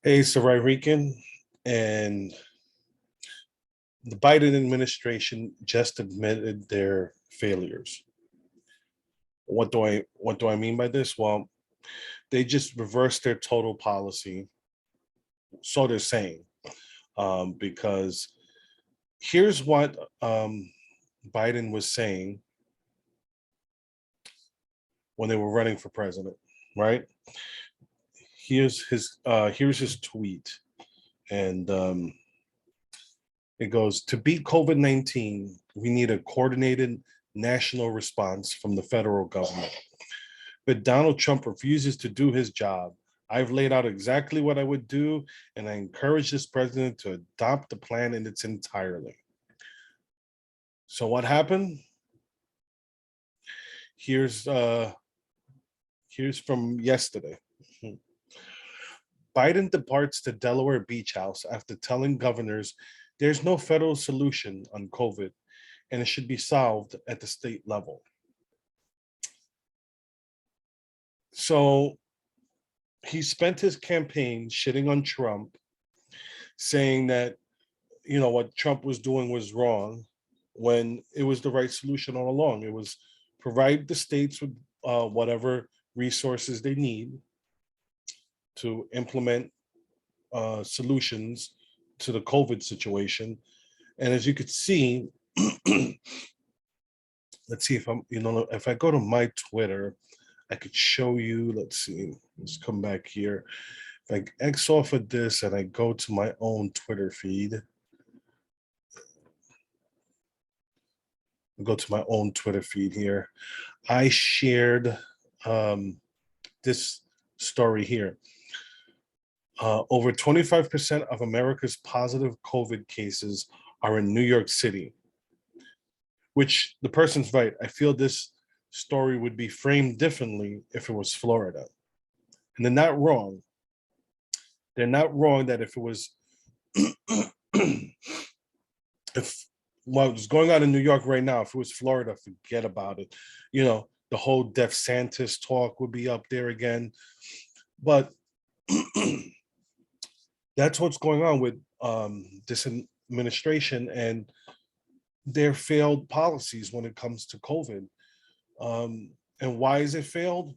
Hey, Sarai Rican, and the Biden administration just admitted their failures. What do I mean by this? Well, they just reversed their total policy. So they're saying, because here's what Biden was saying when they were running for president, right? Here's his tweet, and it goes, to beat COVID-19, we need a coordinated national response from the federal government. But Donald Trump refuses to do his job. I've laid out exactly what I would do, and I encourage this president to adopt the plan in its entirety. So what happened? Here's uh here's from yesterday. Biden departs to Delaware beach house after telling governors there's no federal solution on COVID and it should be solved at the state level. So he spent his campaign shitting on Trump, saying that what Trump was doing was wrong when it was the right solution all along. It was provide the states with whatever resources they need to implement solutions to the COVID situation. And as you could see, let's see if I go to my Twitter, I could show you. Let's see. Let's come back here. If I X off of this and I go to my own Twitter feed, go to my own Twitter feed here. I shared this story here. Over 25% of America's positive COVID cases are in New York City, which the person's right. I feel this story would be framed differently if it was Florida. And they're not wrong. They're not wrong that if it was, if what was going on in New York right now, if it was Florida, forget about it. The whole DeSantis talk would be up there again. But that's what's going on with this administration and their failed policies when it comes to COVID. And why is it failed?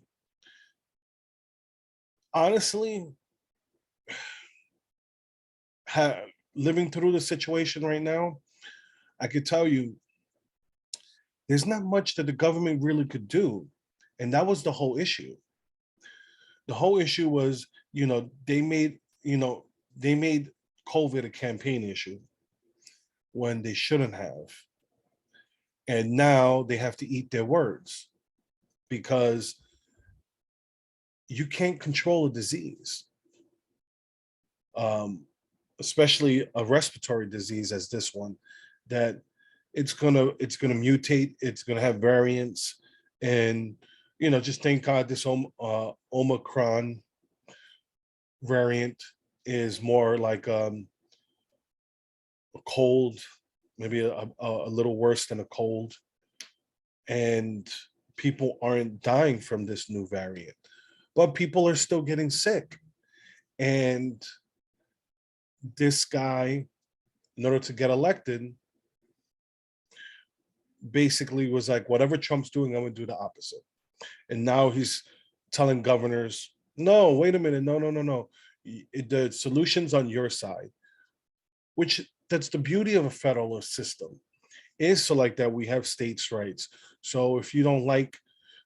Honestly, living through the situation right now, I could tell you there's not much that the government really could do. And that was the whole issue. The whole issue was, they made COVID a campaign issue when they shouldn't have. And now they have to eat their words because you can't control a disease, especially a respiratory disease as this one, that it's gonna mutate, it's gonna have variants, and just thank God this Omicron variant is more like a cold, maybe a little worse than a cold, and people aren't dying from this new variant, but people are still getting sick. And this guy, in order to get elected, basically was like, whatever Trump's doing, I'm gonna do the opposite. And now he's telling governors, no, wait a minute, no, no, no, no. The solution's on your side, which that's the beauty of a federalist system, is so like that we have states' rights. So if you don't like,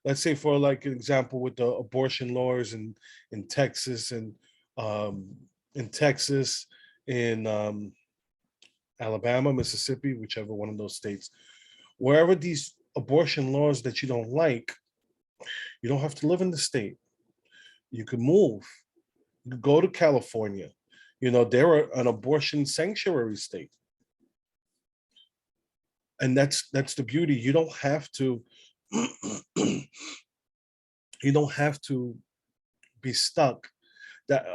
let's say for like an example with the abortion laws in Texas and um, in Texas, in Alabama, Mississippi, whichever one of those states, wherever these abortion laws that you don't like, you don't have to live in the state. You could move. You could go to California. They're an abortion sanctuary state. And that's the beauty. You don't have to you don't have to be stuck that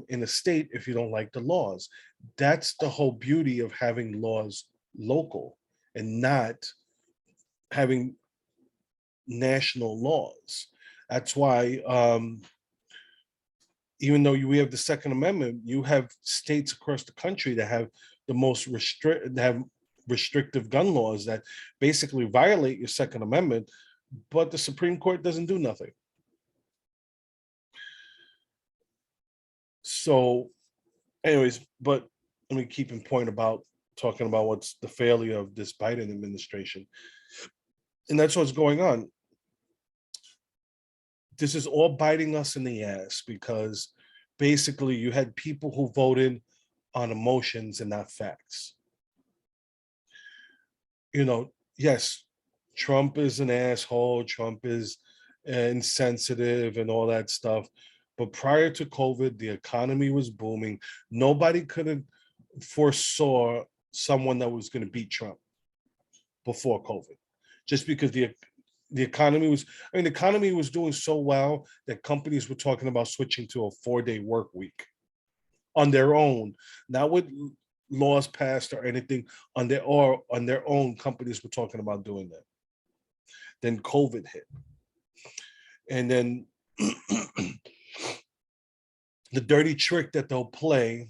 in a state if you don't like the laws. That's the whole beauty of having laws local and not having national laws. That's why even though we have the Second Amendment, you have states across the country that have the most restrictive gun laws that basically violate your Second Amendment, but the Supreme Court doesn't do nothing. So, anyways, but let me keep in point about talking about what's the failure of this Biden administration. And that's what's going on. This is all biting us in the ass because basically you had people who voted on emotions and not facts. Yes, Trump is an asshole, Trump is insensitive and all that stuff. But prior to COVID, the economy was booming. Nobody could have foresaw someone that was going to beat Trump before COVID, just because the economy was, the economy was doing so well that companies were talking about switching to a 4-day work week on their own, not with laws passed or anything on their own. Companies were talking about doing that. Then COVID hit, and then the dirty trick that they'll play,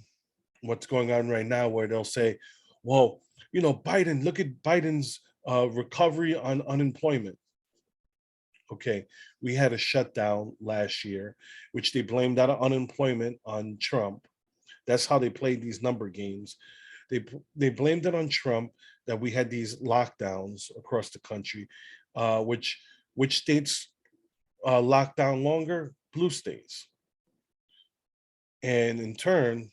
what's going on right now, where they'll say, well, Biden, look at Biden's recovery on unemployment. Okay, we had a shutdown last year, which they blamed out of unemployment on Trump. That's how they played these number games. They blamed it on Trump that we had these lockdowns across the country, which states locked down longer? Blue states. And in turn,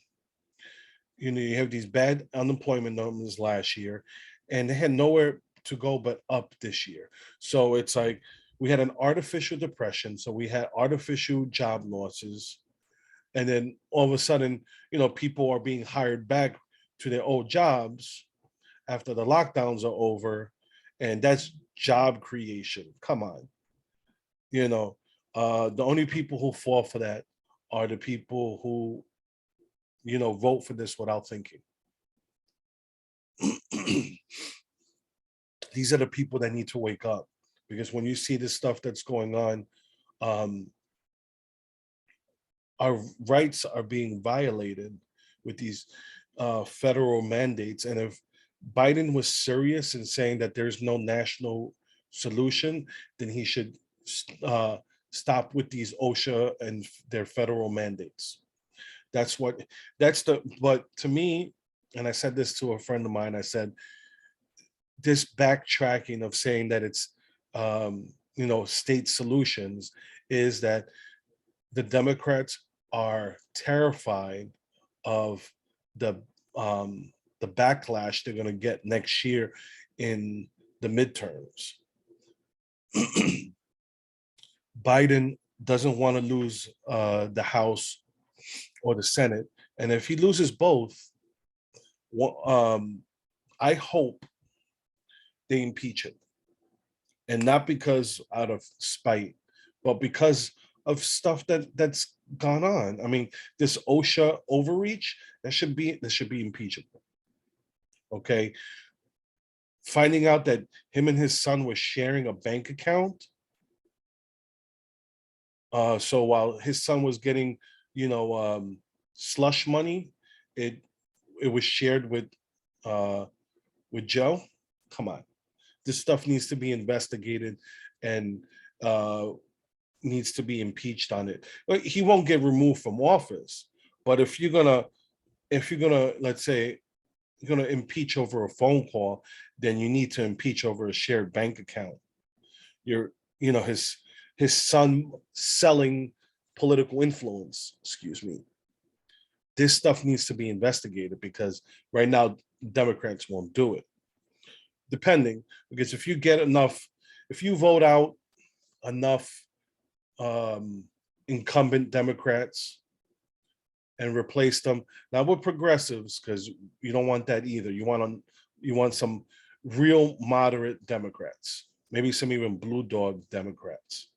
you have these bad unemployment numbers last year, and they had nowhere to go but up this year. So it's like we had an artificial depression. So we had artificial job losses. And then all of a sudden, people are being hired back to their old jobs after the lockdowns are over. And that's job creation. Come on. The only people who fall for that are the people who, vote for this without thinking. These are the people that need to wake up, because when you see this stuff that's going on, our rights are being violated with these federal mandates. And if Biden was serious in saying that there's no national solution, then he should stop with these OSHA and their federal mandates. But to me, and I said this to a friend of mine, I said, this backtracking of saying that it's, state solutions is that the Democrats are terrified of the backlash they're going to get next year in the midterms. Biden doesn't want to lose the House or the Senate, and if he loses both, I hope they impeach him, and not because out of spite, but because of stuff that's gone on. I mean, this OSHA overreach, that should be impeachable. Okay. Finding out that him and his son were sharing a bank account. So while his son was getting, slush money, it was shared with Joe. Come on. This stuff needs to be investigated and needs to be impeached on it. He won't get removed from office, but if you're gonna, let's say, you're gonna impeach over a phone call, then you need to impeach over a shared bank account. His son selling political influence. Excuse me. This stuff needs to be investigated, because right now Democrats won't do it. Depending, because if you vote out enough incumbent Democrats and replace them, not with progressives, because you don't want that either. You want some real moderate Democrats, maybe some even blue dog Democrats,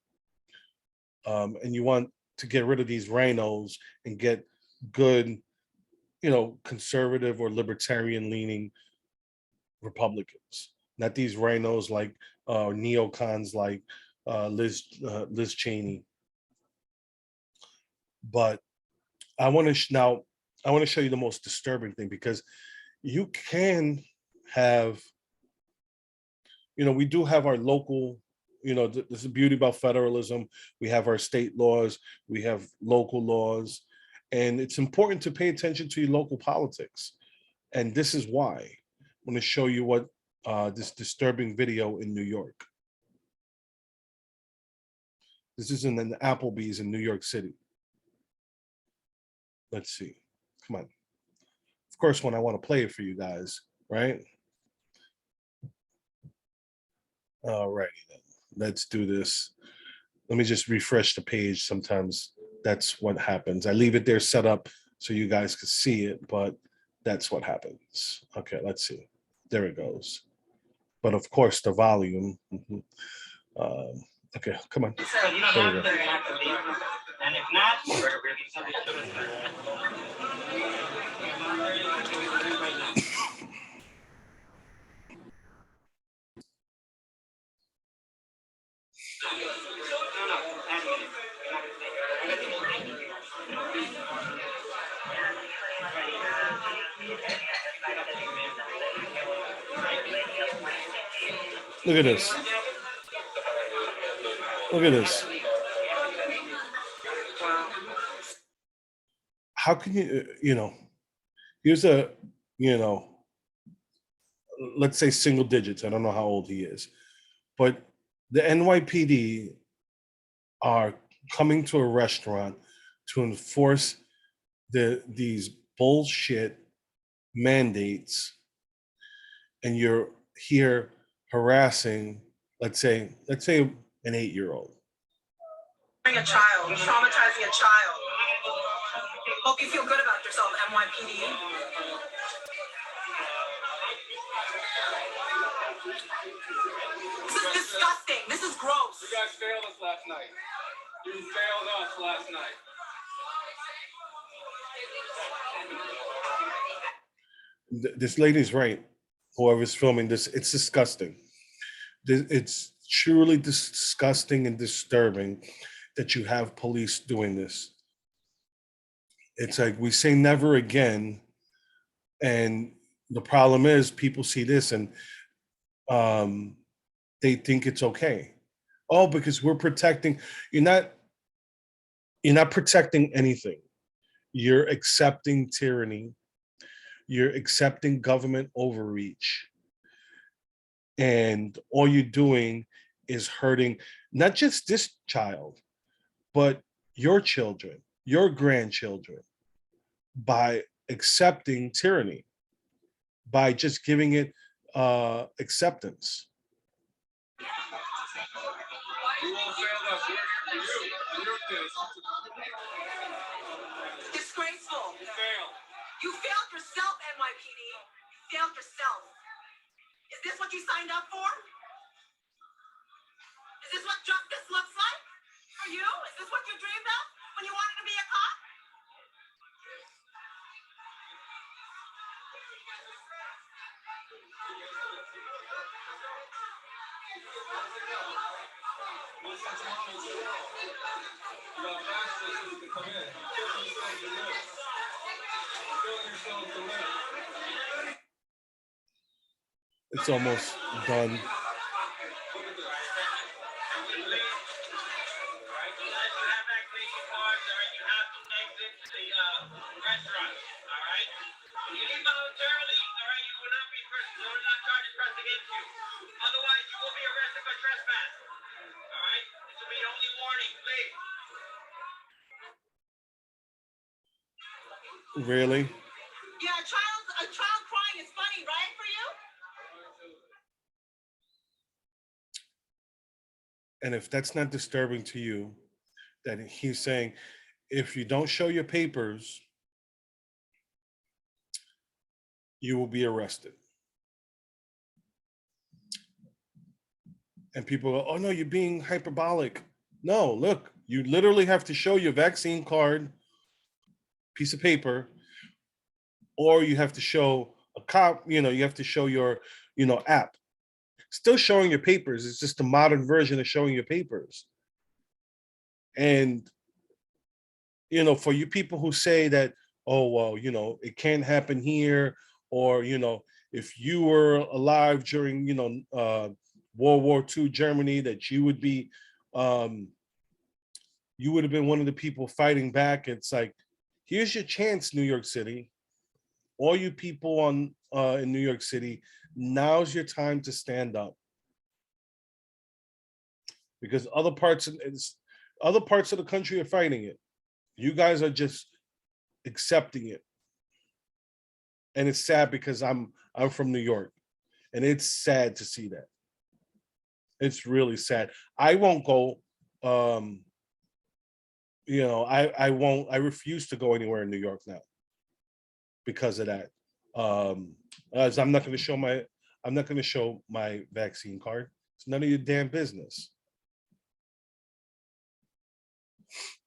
and you want to get rid of these rhinos and get good, conservative or libertarian leaning Republicans, not these rhinos like neocons like Liz Cheney. But I want to now. I want to show you the most disturbing thing, because you can have, we do have our local, this is the beauty about federalism. We have our state laws, we have local laws, and it's important to pay attention to your local politics. And this is why I'm going to show you what this disturbing video in New York. This is in an Applebees in New York City. Let's see. Come on. Of course, when I want to play it for you guys, right? All righty then. Let's do this. Let me just refresh the page. Sometimes that's what happens. I leave it there set up so you guys can see it, but that's what happens. Okay, let's see. There it goes. But of course, the volume. Okay, come on. There we go. And if not, look at this. Look at this. How can here's a, let's say single digits. I don't know how old he is, but the NYPD are coming to a restaurant to enforce these bullshit mandates, and you're here harassing, let's say an 8-year-old. A child, traumatizing a child. Hope you feel good about yourself, NYPD. This is disgusting. This is gross. You guys failed us last night. You failed us last night. This lady's right. Whoever's filming this, it's disgusting. It's truly disgusting and disturbing that you have police doing this. It's like we say never again, and the problem is people see this and they think it's okay. Oh, because we're protecting. You're not protecting anything. You're accepting tyranny. You're accepting government overreach. And all you're doing is hurting not just this child, but your children, your grandchildren, by accepting tyranny, by just giving it acceptance. Disgraceful. You failed yourself, NYPD. You failed yourself. Is this what you signed up for? Is this what justice looks like for you? Is this what you dreamed of when you wanted to be a cop? It's almost done. Really? Yeah, a child crying is funny, right, for you? And if that's not disturbing to you, that he's saying, if you don't show your papers, you will be arrested. And people go, oh no, you're being hyperbolic. No, look, you literally have to show your vaccine card, piece of paper, or you have to show a cop, you have to show your, app. Still showing your papers. It's just a modern version of showing your papers. And for you people who say that, oh, well, it can't happen here, or, if you were alive during, World War II Germany, that um, you would have been one of the people fighting back. It's like, here's your chance, New York City. All you people in New York City, now's your time to stand up, because other parts of the country are fighting it. You guys are just accepting it, and it's sad because I'm from New York, and it's sad to see that. It's really sad. I won't go. I won't. I refuse to go anywhere in New York now because of that. As I'm not going to show my vaccine card. It's none of your damn business.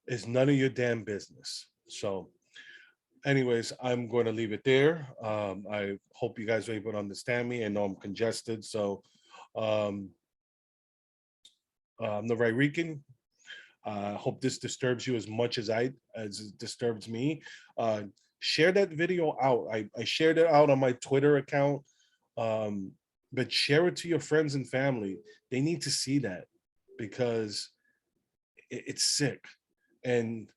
It's none of your damn business. So, anyways, I'm going to leave it there. I hope you guys are able to understand me. I know I'm congested, so um, I'm the right Rican. I hope this disturbs you as much as it disturbs me. Uh, Share that video out. I shared it out on my Twitter account, um, but share it to your friends and family. They need to see that, because it's sick, and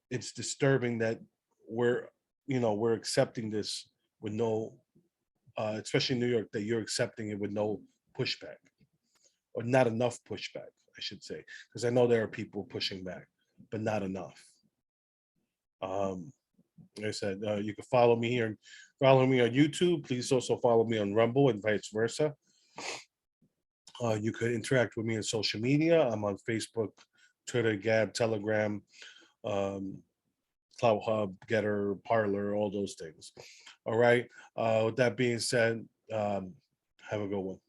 it's disturbing that we're accepting this with no, especially in New York, that you're accepting it with no pushback, or not enough pushback, I should say, because I know there are people pushing back, but not enough. Like I said, you can follow me here, follow me on YouTube. Please also follow me on Rumble and vice versa. You could interact with me on social media. I'm on Facebook, Twitter, Gab, Telegram, um, Clout Hub, Getter, Parlor, all those things. All right. With that being said, have a good one.